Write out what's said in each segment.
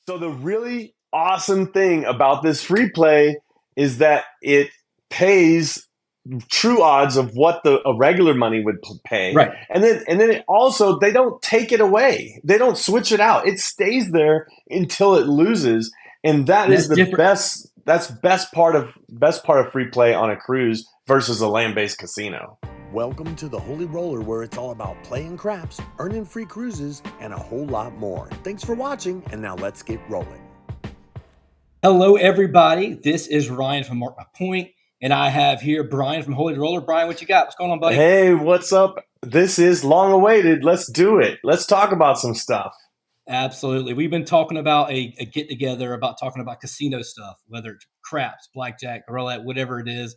So the really awesome thing about this free play is that it pays true odds of what the a regular money would pay, Right. and then it also they don't take it away. They don't switch it out. It stays there until it loses, and that And is that's the different. best. That's best part of free play on a cruise versus a land-based casino. Welcome to the Holy Roller, where it's all about playing craps, earning free cruises, and a whole lot more. Thanks for watching, and now let's get rolling. Hello, everybody. This is Ryan from Mark My Point, and I have here Brian from Holy Roller. Brian, what you got? What's going on, buddy? Hey, what's up? This is long awaited. Let's do it. Let's talk about some stuff. Absolutely. We've been talking about a get together, about talking about casino stuff, whether it's craps, blackjack, roulette, whatever it is.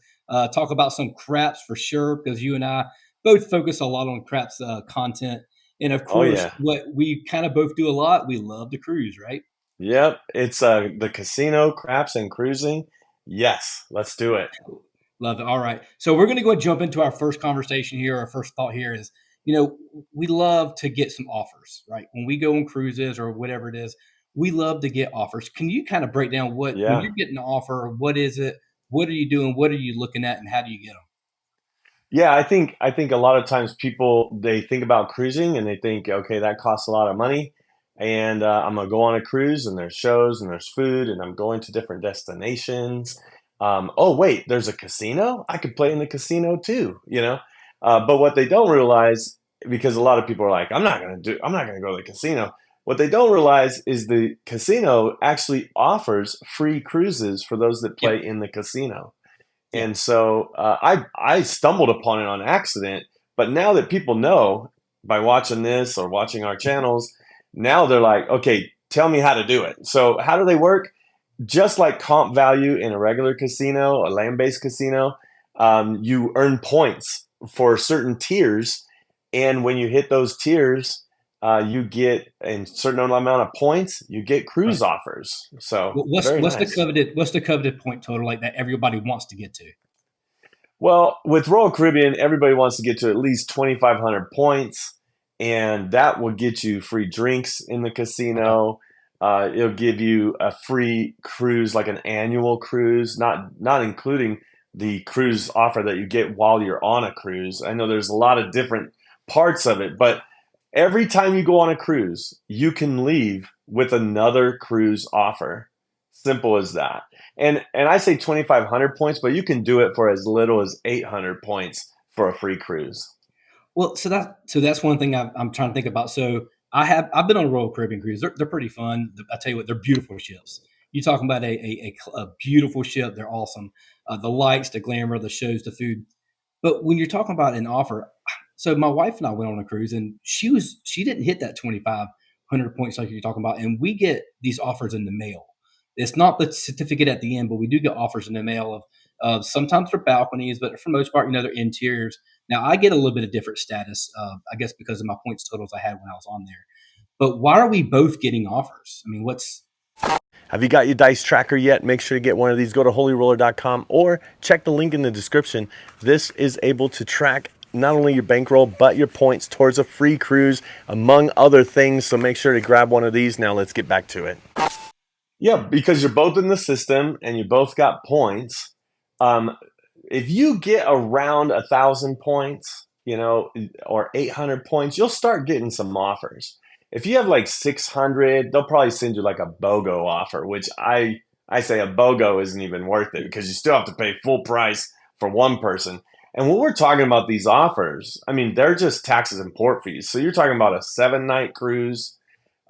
Talk about some craps for sure, because you and I both focus a lot on craps content. And of Oh course, yeah. what we kind of both do a lot, we love to cruise, right? Yep, it's the casino, craps, and cruising. Yes, let's do it. Love it. All right. So we're going to go and jump into our first conversation here. Our first thought here is, we love to get some offers, right? When we go on cruises or whatever it is, we love to get offers. Can you kind of break down when Yeah. you're getting an offer, what is it? What are you doing? What are you looking at? And how do you get them? Yeah, I think a lot of times people they think about cruising and they think, okay, that costs a lot of money, and I'm gonna go on a cruise and there's shows and there's food and I'm going to different destinations. Oh wait, there's a casino. I could play in the casino too, you know. But what they don't realize, because a lot of people are like, I'm not gonna go to the casino. What they don't realize is the casino actually offers free cruises for those that Yep. play in the casino. Yep. And so I stumbled upon it on accident, but now that people know by watching this or watching our channels, now they're like, okay, tell me how to do it. So how do they work? Just like comp value in a regular casino, a land-based casino, you earn points for certain tiers, and when you hit those tiers, you get a certain amount of points. You get Right. cruise offers. So What's very what's the nice. coveted point total like that everybody wants to get to? Well, with Royal Caribbean, everybody wants to get to at least 2,500 points, and that will get you free drinks in the Okay. casino. It'll give you a free cruise, like an annual cruise, not including the cruise offer that you get while you're on a cruise. I know there's a lot of different parts of it, but every time you go on a cruise, you can leave with another cruise offer. Simple as that. And I say 2,500 points, but you can do it for as little as 800 points for a free cruise. Well, so that's one thing I'm trying to think about. So I've been on a Royal Caribbean cruise. They're pretty fun. I tell you what, they're beautiful ships. You talking about a beautiful ship? They're awesome. The lights, the glamour, the shows, the food. But when you're talking about an offer, so my wife and I went on a cruise, and she didn't hit that 2,500 points like you're talking about, and we get these offers in the mail. It's not the certificate at the end, but we do get offers in the mail of sometimes they're balconies, but for the most part, they're interiors. Now I get a little bit of different status, I guess because of my points totals I had when I was on there. But why are we both getting offers? I mean, what's Have you got your dice tracker yet? Make sure to get one of these. Go to holyroller.com or check the link in the description. This is able to track not only your bankroll, but your points towards a free cruise, among other things. So make sure to grab one of these. Now let's get back to it. Yeah, because you're both in the system and you both got points. Um, if you get around 1,000 points, or 800 points, you'll start getting some offers. If you have like 600, they'll probably send you like a BOGO offer, which I say a BOGO isn't even worth it because you still have to pay full price for one person. And when we're talking about these offers, I mean, they're just taxes and port fees. So you're talking about a 7-night cruise,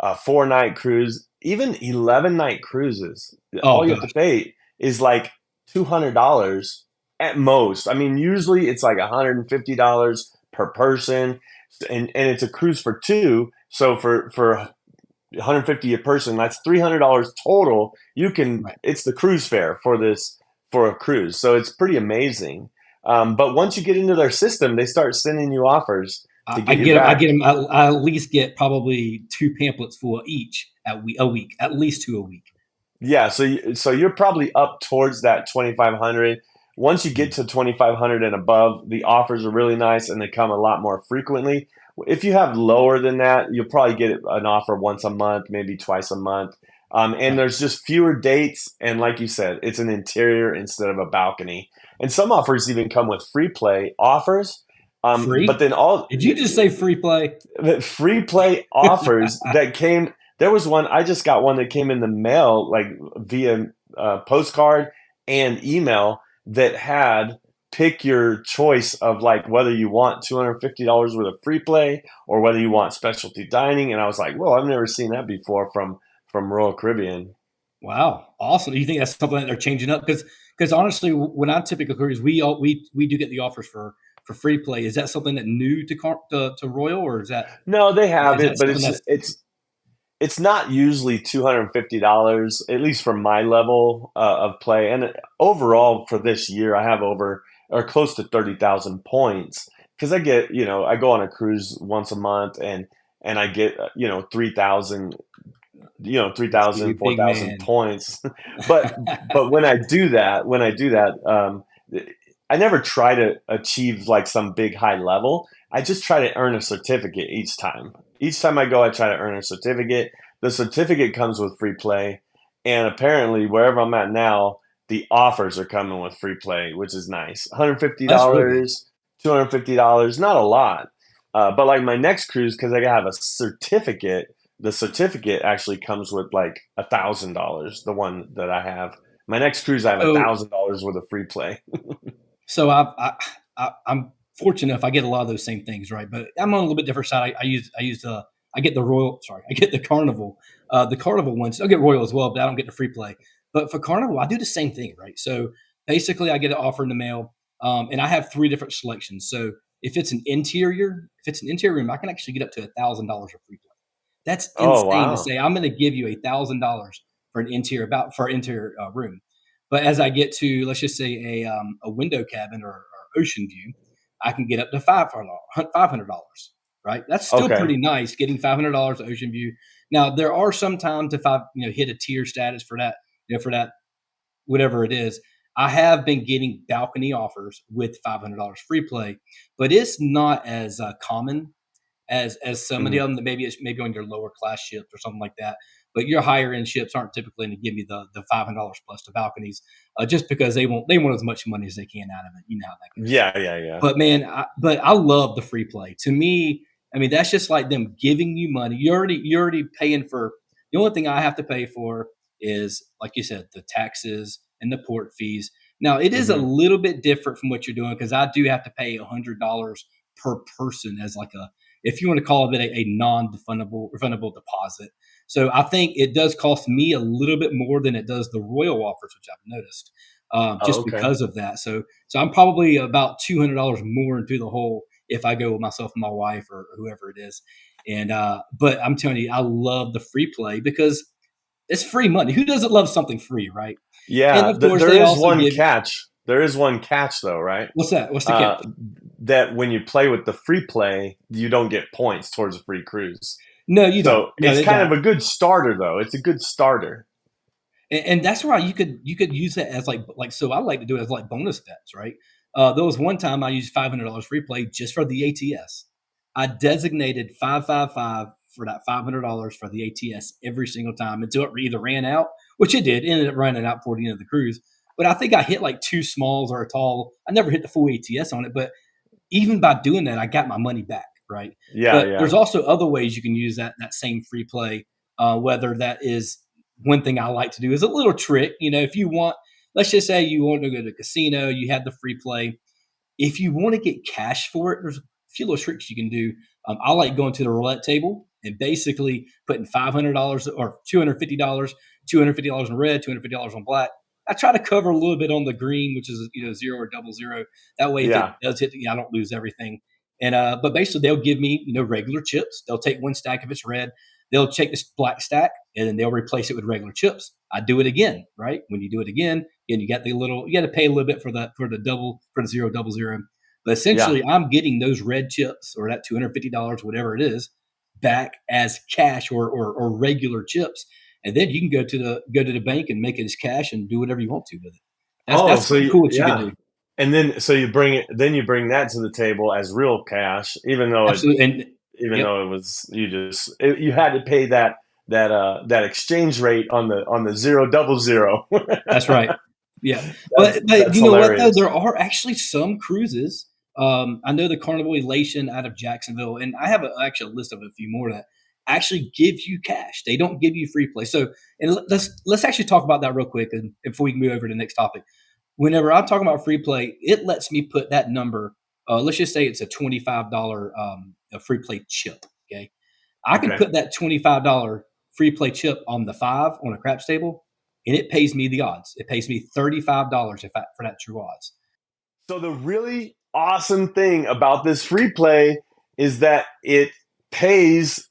a 4-night cruise, even 11-night cruises. oh All you have to gosh, pay is like $200 at most. I mean, usually it's like $150 per person, and it's a cruise for two. So for 150 a person, that's $300 total. right. It's the cruise fare for a cruise. So it's pretty amazing. But once you get into their system, they start sending you offers to I get you get them. I back. get them. I at least get probably two pamphlets full each a week, at least two a week. Yeah, so you're probably up towards that 2,500. Once you get Mhm. to 2,500 and above, the offers are really nice and they come a lot more frequently. If you have lower than that, you'll probably get an offer once a month, maybe twice a month. And Right. there's just fewer dates. And like you said, it's an interior instead of a balcony. And some offers even come with free play offers. But Free? then all Did you just say free play? the free play offers that came, there was one, I just got one that came in the mail, like via postcard and email, that had pick your choice of like whether you want $250 worth of free play or whether you want specialty dining. And I was like, well, I've never seen that before from Royal Caribbean. Wow, awesome. Do you think that's something that they're changing up? Because honestly, when I typically cruise, we do get the offers for free play. Is that something that new to Royal, or No, they have is that it, but something that's it's not usually $250, at least for my level of play. And overall for this year, I have over or close to 30,000 points because I get, I go on a cruise once a month and I get, 3,000, that's gonna 3,000, be four big thousand man? points. But when I do that, I never try to achieve like some big high level. I just try to earn a certificate each time. Each time I go, I try to earn a certificate. The certificate comes with free play, and apparently wherever I'm at now, the offers are coming with free play, which is nice. $150, That's real good. $250, not a lot. But like my next cruise, because I have a certificate, the certificate actually comes with like $1,000. The one that I have, my next cruise, I have a So thousand dollars worth of free play. so I'm fortunate enough I get a lot of those same things, right? But I'm on a little bit different side. I get the Royal, sorry, I get the Carnival. The Carnival ones, I get Royal as well, but I don't get the free play. But for Carnival, I do the same thing, right? So basically, I get an offer in the mail, and I have three different selections. So if it's an interior room, I can actually get up to $1,000 of free play. That's Oh, insane to wow. say. I'm going to give you $1,000 for an interior room. But as I get to, let's just say a window cabin or ocean view, I can get up to $500. Right? That's still Okay. pretty nice. Getting $500 ocean view. Now there are some times if I hit a tier status for that whatever it is. I have been getting balcony offers with $500 free play, but it's not as common as some of the Mhm. other that maybe it's maybe on your lower class ships or something like that. But your higher end ships aren't typically going to give you the $500 plus the balconies, just because they want as much money as they can out of it. You know how that goes. Yeah, yeah, yeah. But man, I love the free play. To me, I mean that's just like them giving you money. You're already paying for. The only thing I have to pay for is, like you said, the taxes and the port fees. Now it is a Mhm. little bit different from what you're doing because I do have to pay $100 per person as like a, if you want to call it a non-refundable refundable deposit. So I think it does cost me a little bit more than it does the Royal offers, which I've noticed, Oh, just okay. because of that. So I'm probably about $200 more into the hole if I go with myself and my wife or whoever it is. And but I'm telling you, I love the free play because it's free money. Who doesn't love something free, right? And Yeah, of course, there they is also one give, catch. There is one catch though, right? what's that? What's the Uh, catch? that when you play with the free play, you don't get points towards a free cruise. No, you don't. So No, it's they kind of don't. a good starter though. It's a good starter. And that's why you could use it as like so I like to do it as like bonus bets, right? There was one time I used $500 free play just for the ATS. I designated 555 for that $500 for the ATS every single time until it either ran out, which it did, ended up running out before the end of the cruise. But I think I hit like two smalls or a tall. I never hit the full ATS on it, but even by doing that, I got my money back, right? Yeah, But yeah. there's also other ways you can use that same free play. Whether that is, one thing I like to do is a little trick. If you want, let's just say you want to go to the casino, you have the free play. If you want to get cash for it, there's a few little tricks you can do. I like going to the roulette table and basically putting $500 or $250, $250 on red, $250 on black. I try to cover a little bit on the green, which is zero or double zero. That way, if it Yeah. does hit, I don't lose everything. And but basically, they'll give me regular chips. They'll take one stack if it's red. They'll take this black stack and then they'll replace it with regular chips. I do it again, right? When you do it again, and you got to pay a little bit for the double for the zero double zero. But Yeah. essentially, I'm getting those red chips or that $250, whatever it is, back as cash or regular chips, and then you can go to the bank and make it as cash and do whatever you want to with it. That's Oh, that's so something cool that you could yeah. do. And then so you bring that to the table as real cash, even though Absolutely, and even yep, though it was you had to pay that that exchange rate on the 000. That's right. Yeah, but That's you know what though? hilarious. There are actually some cruises. I know the Carnival Elation out of Jacksonville, and I have actually a list of a few more that actually give you cash. They don't give you free play. So, and let's actually talk about that real quick, and before we can move over to the next topic. Whenever I'm talking about free play, it lets me put that number. Let's just say it's a $25 a free play chip. Okay, I can Okay. put that $25 free play chip on the five on a craps table, and it pays me the odds. It pays me $35 for that true odds. So the really awesome thing about this free play is that it pays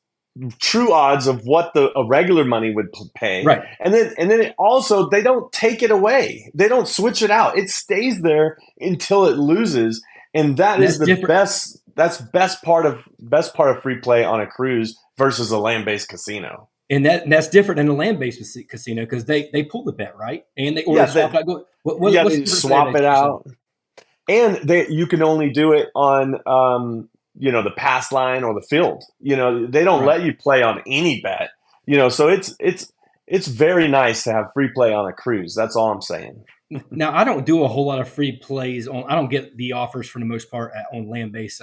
true odds of what a regular money would pay, Right. and then it also, they don't take it away, they don't switch it out, it stays there until it loses. And that And is that's the different. best part of free play on a cruise versus a land-based casino. And that's different than a land-based casino because they pull the bet, right? And or Yeah, they swap it out. yeah, What's they the difference there swap that it you're saying? out. And you can only do it on the pass line or the field. They don't Right. let you play on any bet. So it's very nice to have free play on a cruise. That's all I'm saying. Now I don't do a whole lot of free plays on. I don't get the offers for the most part on land-based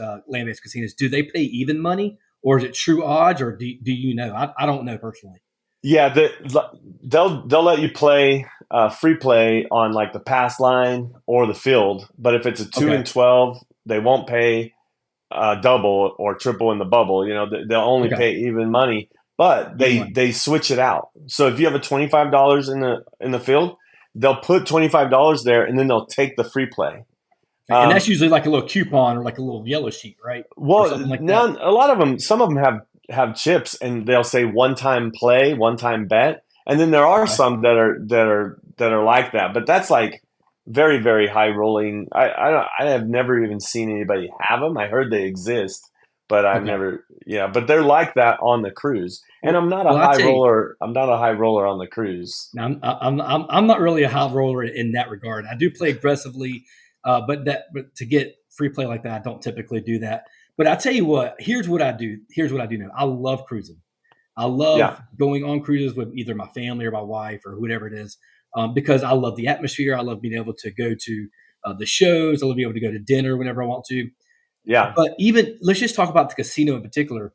casinos. Do they pay even money, or is it true odds, or do you know? I don't know personally. Yeah, they'll let you play free play on like the pass line or the field. But if it's a 2 and 12, they won't pay double or triple in the bubble. They'll only Okay. pay even money, but Even they money. they switch it out. So if you have a $25 in the field, they'll put $25 there, and then they'll take the free play. And that's Um, usually like a little coupon or like a little yellow sheet, right? Or well, something like that. now a lot of them, some of them have chips, and they'll say one time play, one time bet, and then there are Okay. some that are like that. But that's like very, very high rolling. I have never even seen anybody have them. I heard they exist, but I've Okay. never. Yeah, but they're like that on the cruise. And Well, well, I tell you, I'm not a high roller on the cruise. now I'm not really a high roller in that regard. I do play aggressively, but to get free play like that, I don't typically do that. But I tell you what, here's what I do. Here's what I do now. I love cruising. I love Yeah, going on cruises with either my family or my wife or whatever it is, because I love the atmosphere. I love being able to go to the shows. I love being able to go to dinner whenever I want to. yeah. But even let's just talk about the casino in particular.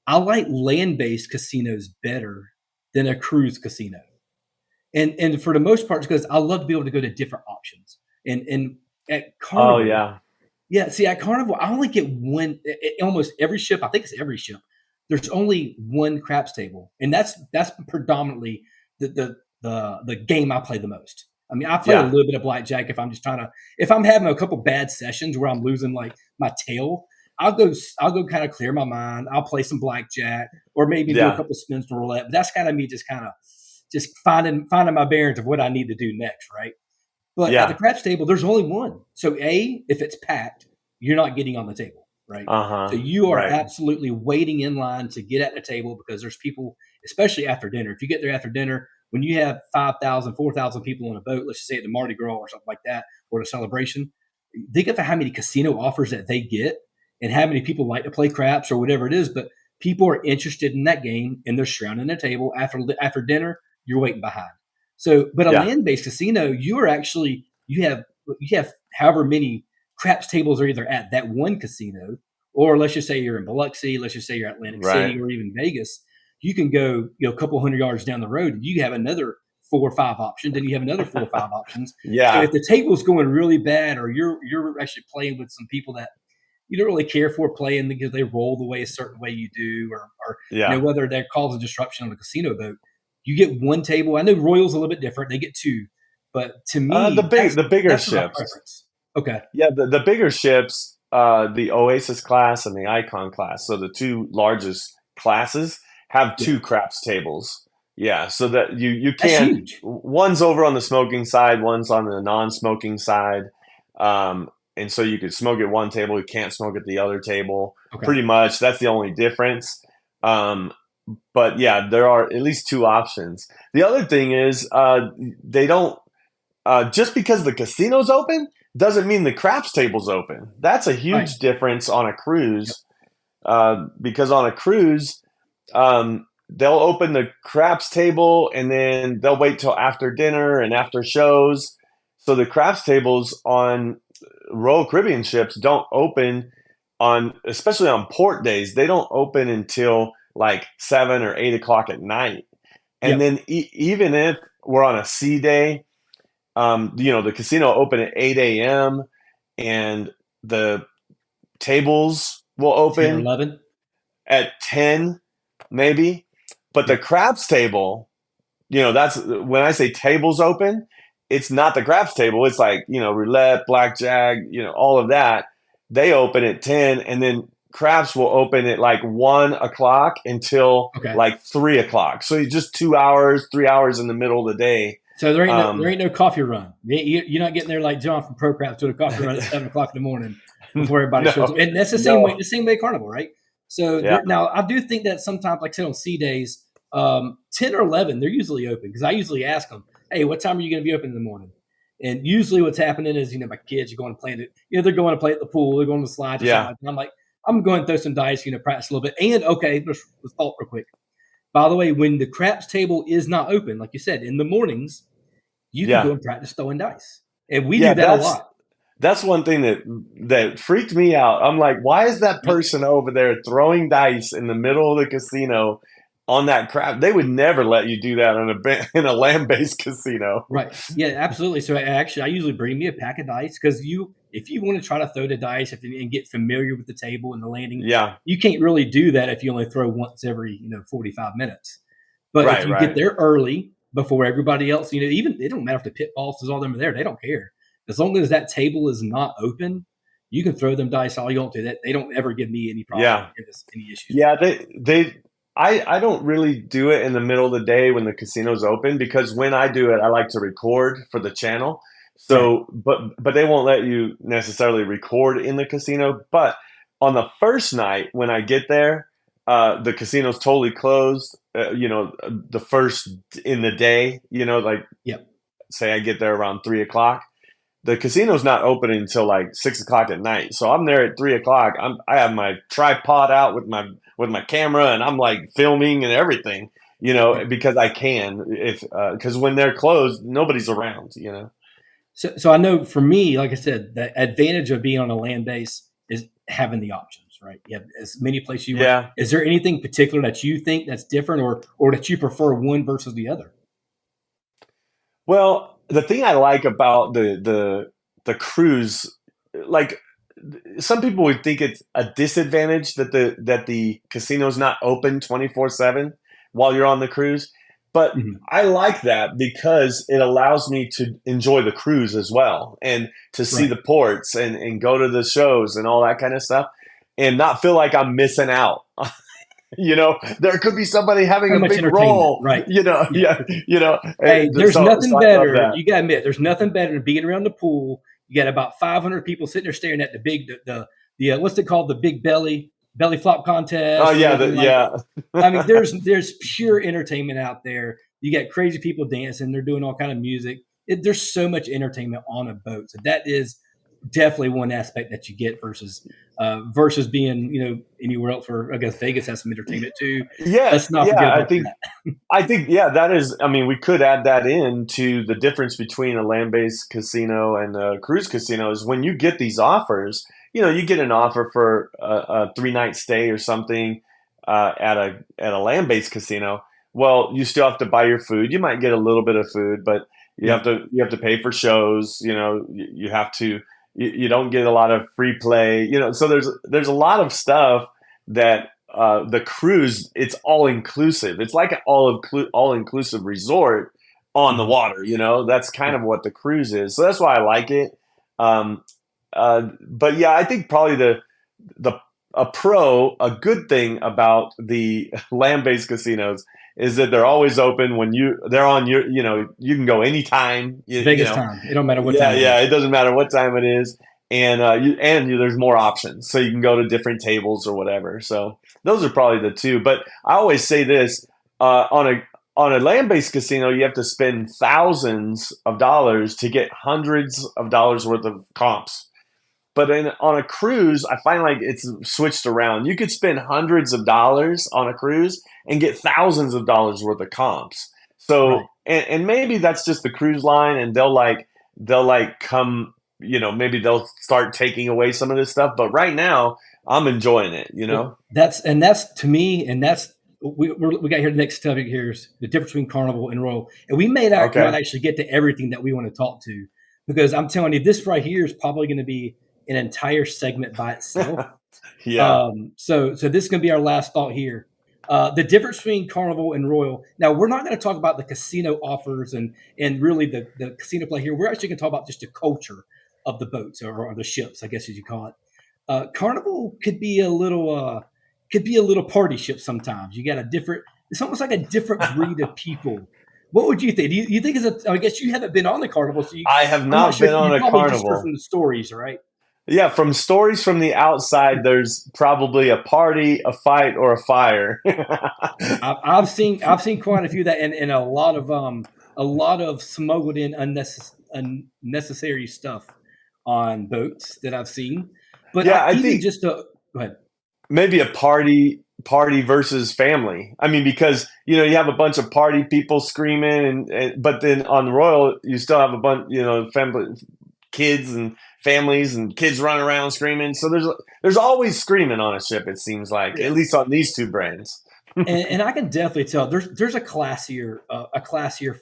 I like land-based casinos better than a cruise casino. And for the most part, it's because I love to be able to go to different options. And at Oh Carnival, yeah, yeah, see, at Carnival, I only get one almost every ship, I think it's every ship. There's only one craps table, and that's predominantly the game I play the most. I mean, I play a yeah, little bit of blackjack if I'm having a couple bad sessions where I'm losing like my tail, I'll go kind of clear my mind. I'll play some blackjack or maybe do a yeah, couple spins to roulette. But that's kind of me just finding my bearings of what I need to do next, right? But at the yeah. craps table, there's only one. So if it's packed, you're not getting on the table, right? Uh So huh. you are Right. absolutely waiting in line to get at the table because there's people, especially after dinner. If you get there after dinner, when you have 5,000, 4,000 people on a boat, let's just say at the Mardi Gras or something like that, or the celebration, think of how many casino offers that they get and how many people like to play craps or whatever it is. But people are interested in that game and they're surrounding the table after dinner. You're waiting behind. So, but a Yeah. land-based casino, you have however many craps tables are either at that one casino, or let's just say you're in Biloxi, let's just say you're Atlantic Right. City, or even Vegas. You can go, a couple hundred yards down the road, and you have another 4 or 5 options, and you have another 4 or 5 options. So if Yeah. the table's going really bad, or you're actually playing with some people that you don't really care for playing because they roll the way a certain way you do, or Yeah. whether that causes disruption on a casino boat. You get one table. I know Royal's a little bit different; they get two, but to The me, big that's the bigger that's my ships. preference. Okay, Yeah, the bigger ships, the Oasis class and the Icon class, so the two largest classes have yeah, two craps tables. Yeah, so that you that's can, huge. one's over on the smoking side, one's on the non-smoking side. And so you could smoke at one table, you can't smoke at the other table. Okay, Pretty much, that's the only difference. Um, but yeah, there are at least two options. The other thing is, they don't just because the casino's open doesn't mean the craps table's open. That's a right. huge difference on a Yep. cruise, because on a cruise, they'll open the craps table and then they'll wait till after dinner and after shows. So the craps tables on Royal Caribbean ships don't open on, especially on port days, they don't open until like 7 or 8 o'clock at night. And Yep. then even if we're on a sea day, the casino open at 8 a.m. and the tables will 10 or open 11. at 10, maybe. But the Yep. craps table, that's when I say tables open, it's not the craps table. It's like, roulette, blackjack, all of that. They open at 10, and then craps will open at like 1 o'clock until Okay. like 3 o'clock. So it's just 2 hours, 3 hours in the middle of the day. So there ain't no coffee run. You're not getting there like John from Pro Craps to a coffee run at 7 o'clock in the morning before everybody shows No, up. And that's the same way. no. The same way Carnival, right? So Yeah, now I do think that sometimes, like I said on C days, 10 or 11, they're usually open because I usually ask them, "Hey, what time are you going to be open in the morning?" And usually what's happening is, my kids are going to play it. They're going to play at the pool. They're going to the slides or something yeah, like that. I'm like, I'm going to throw some dice, practice a little bit. And okay, let's thought real quick. By the way, when the craps table is not open, like you said, in the mornings, you can go yeah. and practice throwing dice. And we Yeah, do that a that's lot. that's one thing that freaked me out. I'm like, why is that Yep. person over there throwing dice in the middle of the casino on that crap? They would never let you do that in a land-based casino. Right. Yeah, absolutely. So actually, I usually bring me a pack of dice because if you want to try to throw the dice and get familiar with the table and the landing, Yeah, you can't really do that if you only throw once every 45 minutes. But if right, you get right. there early before everybody else, even it don't matter if the pit bosses all them are there, they don't care. As long as that table is not open, you can throw them dice all you want to. That they don't ever give me any problem, Yeah, any issues with yeah. I don't really do it in the middle of the day when the casino's open because when I do it, I like to record for the channel. that. Right. So, but they won't let you necessarily record in the casino. But on the first night when I get there, the casino's totally closed. The first in the day, like Yep. say I get there around 3 o'clock. The casino's not opening until like 6 o'clock at night. So I'm there at 3 o'clock. I have my tripod out with my camera, and I'm like filming and everything. Yep. Because I can. If because when they're closed, nobody's around. So I know for me, like I said, the advantage of being on a land base is having the options, right? You have as many places you want. Yeah. Is there anything particular that you think that's different, or that you prefer one versus the other? Well, the thing I like about the cruise, like some people would think it's a disadvantage that the casino's not open 24/7 while you're on the cruise, but Mhm. I like that because it allows me to enjoy the cruise as well and to see Right. the ports and go to the shows and all that kind of stuff and not feel like I'm missing out. There could be somebody having So a much big entertainment, role, right? Yeah. yeah, Hey, there's so nothing I love better. that. You gotta admit, there's nothing better than being around the pool. You got about 500 people sitting there staring at the what's it called, the big belly flop Oh contest or yeah, anything like. yeah. I mean, there's pure entertainment out there. You got crazy people dancing. They're doing all kind of music. There's so much entertainment on a boat. So that is definitely one aspect that you get versus being anywhere else. Or I guess Vegas has some entertainment too. Yeah, Let's not yeah. forget I about think that. I think yeah, that is. I mean, we could add that in to the difference between a land-based casino and a cruise casino is when you get these offers. You get an offer for a 3-night stay or something at a land-based casino. Well, you still have to buy your food. You might get a little bit of food, but you have Yep. to pay for shows. You have to. You don't get a lot of free play. So there's a lot of stuff that the cruise, it's all inclusive. It's like an all inclusive resort on the Mhm. water. That's kind Right. of what the cruise is. So that's why I like it. Um, but yeah, I think probably the a good thing about the land based casinos is that they're always open when they're on you can go anytime. It's Vegas time. It don't matter what Yeah, time it yeah. is. It doesn't matter what time it is, and there's more options, so you can go to different tables or whatever. So those are probably the two. But I always say this on a land-based casino, you have to spend thousands of dollars to get hundreds of dollars worth of comps. But on a cruise, I find like it's switched around. You could spend hundreds of dollars on a cruise and get thousands of dollars worth of comps. Right. So, and maybe that's just the cruise line, and they'll come, maybe they'll start taking away some of this stuff. But right now, I'm enjoying it. Well, that's to me, and that's we got here. The next topic here is the difference between Carnival and Royal, and we may not Okay. actually get to everything that we want to talk to, because I'm telling you, this right here is probably going to be an entire segment by itself. Yeah. So this is going to be our last thought here. The difference between Carnival and Royal. Now, we're not going to talk about the casino offers and really the casino play here. We're actually going to talk about just the culture of the boats, or the ships, I guess as you call it. Carnival could be a little party ship sometimes. You got it's almost like a different breed of people. What would you think? Do you think I guess you haven't been on the Carnival, so I have I'm not not sure. been on You a probably just heard carnival. from the stories, right? Yeah, from stories from the outside, there's probably a party, a fight, or a fire. I've seen quite a few of that, and a lot of smuggled in unnecessary stuff on boats that I've seen. But Yeah, I even think just to go ahead. maybe a party versus family. I mean, because you have a bunch of party people screaming, but then on the Royal, you still have a bunch, family, kids and families and kids running around screaming. So there's always screaming on a ship. It seems like, Yeah. at least on these two brands. And I can definitely tell there's a classier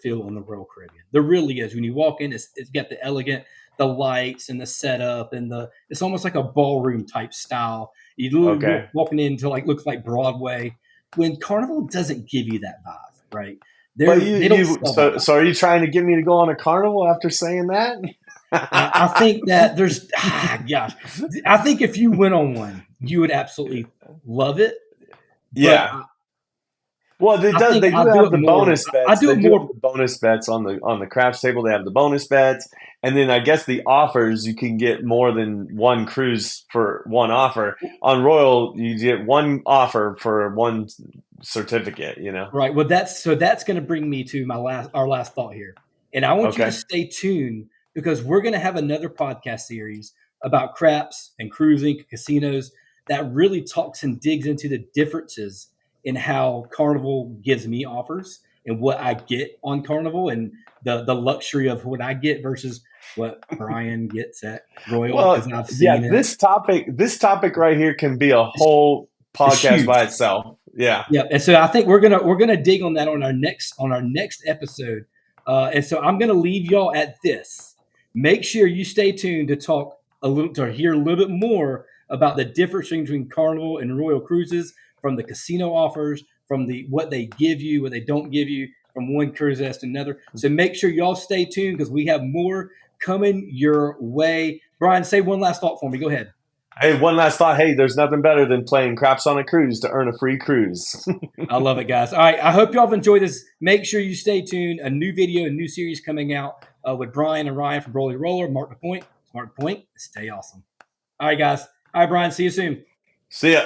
feel in the Royal Caribbean. There really is. When you walk in, it's got the elegant, the lights and the setup, and it's almost like a ballroom type style. You literally Okay. walking into like looks like Broadway. When Carnival doesn't give you that vibe, right? But They don't sell that so vibe. are you trying to get me to go on a carnival after saying that? I think that there's gosh, I think if you went on one, you would absolutely love it. But Yeah. Well, I think they do I'll do have it the more. bonus I bets. do They it do have more. the bonus bets on the craps table. They have the bonus bets, and then I guess the offers, you can get more than one cruise for one offer. On Royal, you get one offer for one certificate. Right. Well, that's going to bring me to our last thought here, and I want you to Okay. stay tuned, because we're going to have another podcast series about craps and cruising, casinos, that really talks and digs into the differences in how Carnival gives me offers and what I get on Carnival, and the luxury of what I get versus what Brian gets at Royal, Well, because I've yeah, seen it. this topic right here can be a It's, whole it's podcast huge. by itself. Yeah. Yeah, and so I think we're gonna dig on that on our next episode. And so I'm gonna leave y'all at this. Make sure you stay tuned to hear a little bit more about the difference between Carnival and Royal Cruises, from the casino offers, from the what they give you, what they don't give you, from one cruise to another. So make sure y'all stay tuned, because we have more coming your way. Brian, say one last thought for me. Go ahead. Hey, one last thought. Hey, there's nothing better than playing craps on a cruise to earn a free cruise. I love it, guys. All right. I hope y'all have enjoyed this. Make sure you stay tuned. A new video, a new series coming out with Brian and Ryan from Broly Roller. Mark the point. Smart point. Stay awesome. All right, guys. All right, Brian. See you soon. See ya.